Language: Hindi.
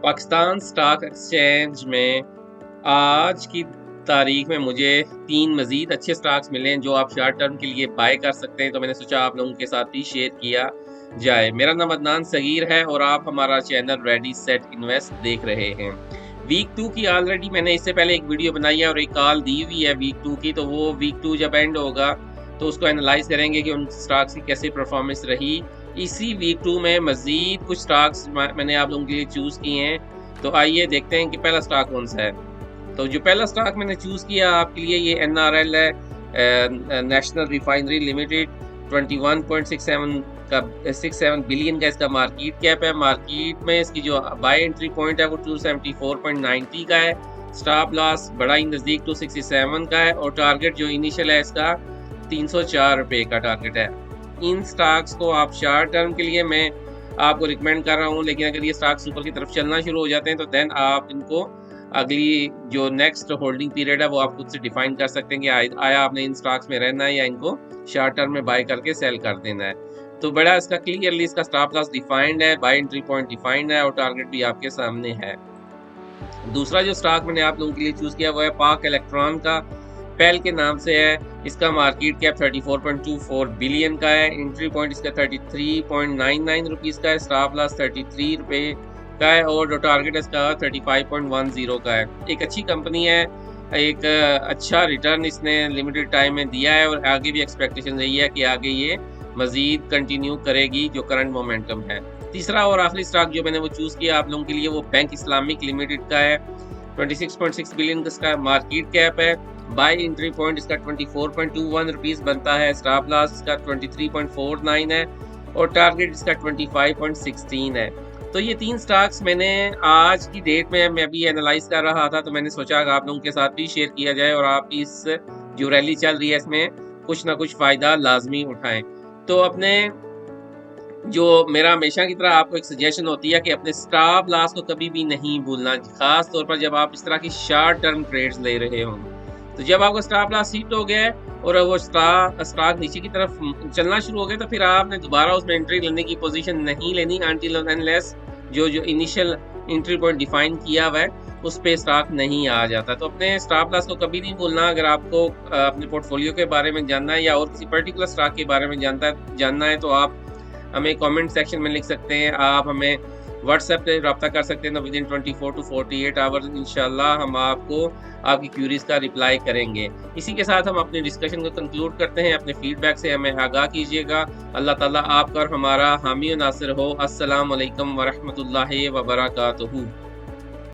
पाकिस्तान स्टॉक एक्सचेंज में आज की तारीख में मुझे 3 मज़ीद अच्छे स्टॉक्स मिले हैं जो आप शॉर्ट टर्म के लिए बाय कर सकते हैं, तो मैंने सोचा आप लोगों के साथ भी शेयर किया जाए। मेरा नाम अदनान सगीर है और आप हमारा चैनल रेडी सेट इन्वेस्ट देख रहे हैं। वीक 2 की ऑलरेडी मैंने इससे पहले एक वीडियो बनाई है और एक कॉल दी हुई है वीक 2 की, तो वो वीक 2 जब एंड होगा तो उसको एनालाइज करेंगे कि उन स्टॉक्स की कैसे परफॉर्मेंस रही। इसी वीक 2 में मज़ीद कुछ स्टॉक्स मैंने आप लोगों के लिए चूज़ किए हैं, तो आइए देखते हैं कि पहला स्टॉक कौन सा है। तो जो पहला स्टॉक मैंने चूज़ किया आपके लिए ये NRL है, नेशनल रिफाइनरी लिमिटेड। 21.67 बिलियन का इसका मार्केट कैप है। मार्केट में इसकी जो बाय एंट्री पॉइंट है वो 274.90 का है। स्टॉप लॉस बड़ा ही नज़दीक 267 का है और टारगेट जो इनिशियल है इसका 304 रुपये का टारगेट है। इन स्टॉक्स को आप शॉर्ट टर्म के लिए मैं आपको रिकमेंड कर रहा हूँ, लेकिन अगर ये स्टॉक्स ऊपर की तरफ चलना शुरू हो जाते हैं तो देन आप इनको अगली जो नेक्स्ट होल्डिंग पीरियड है वो आप खुद से डिफाइन कर सकते हैं कि आया आपने इन स्टॉक्स में रहना है या इनको शॉर्ट टर्म में बाय करके सेल कर देना है। तो बड़ा इसका क्लियरली इसका स्टॉप लॉस डिफाइंड है, बाय एंट्री पॉइंट डिफाइंड है और टारगेट भी आपके सामने है। दूसरा जो स्टॉक मैंने आप लोगों के लिए चूज किया वो है पाक इलेक्ट्रॉन का, पेल के नाम से है। इसका मार्केट कैप 34.24 बिलियन का है। एंट्री पॉइंट इसका 33.99 रुपीज़ का है। स्टॉप लॉस 33 रुपये का है और जो टारगेट इसका 35.10 का है। एक अच्छी कंपनी है, एक अच्छा रिटर्न इसने लिमिटेड टाइम में दिया है और आगे भी एक्सपेक्टेशन यही है कि आगे ये मज़ीद कंटिन्यू करेगी जो करंट मोमेंटम है। तीसरा और आखिरी स्टॉक जो मैंने वो चूज़ किया आप लोगों के लिए वो बैंक इस्लामिक लिमिटेड का है। 26.6 बिलियन का इसका मार्केट कैप है। बाय एंट्री पॉइंट इसका 24.21 रुपीज़ बनता है। स्टॉप लॉस इसका 23.49 है और टारगेट इसका 25.16 है। तो ये 3 स्टॉक्स मैंने आज की डेट में मैं भी एनालाइज कर रहा था, तो मैंने सोचा कि आप लोगों के साथ भी शेयर किया जाए और आप इस जो रैली चल रही है इसमें कुछ ना कुछ फ़ायदा लाजमी उठाएं। तो अपने जो मेरा हमेशा की तरह आपको एक सजेशन होती है कि अपने स्टॉप लॉस को कभी भी नहीं भूलना, खास तौर पर जब आप इस तरह की शॉर्ट टर्म ट्रेड्स ले रहे हों। तो जब आपका स्टॉप लॉस हिट हो गया है और वो स्टॉक नीचे की तरफ चलना शुरू हो गया, तो फिर आपने दोबारा उसमें एंट्री लेने की पोजीशन नहीं लेनी अनटिल अनलेस जो इनिशियल एंट्री पॉइंट डिफाइन किया हुआ है उस पे स्टॉक नहीं आ जाता। तो अपने स्टॉप लॉस को कभी नहीं भूलना। अगर आपको अपने पोर्टफोलियो के बारे में जानना है या और किसी पर्टिकुलर स्टॉक के बारे में जानना है तो आप हमें कमेंट सेक्शन में लिख सकते हैं। आप हमें व्हाट्सएप पे रब्ता कर सकते हैं। विद इन 24 to 48 आवर्स इंशाल्लाह हम आपको आपकी क्यूरीज का रिप्लाई करेंगे। इसी के साथ हम अपने डिस्कशन को कंक्लूड करते हैं। अपने फीडबैक से हमें आगाह कीजिएगा। अल्लाह ताला आपका और हमारा हामी और नासिर हो। अस्सलाम वालेकुम व रहमतुल्लाहि व बरकातुहू।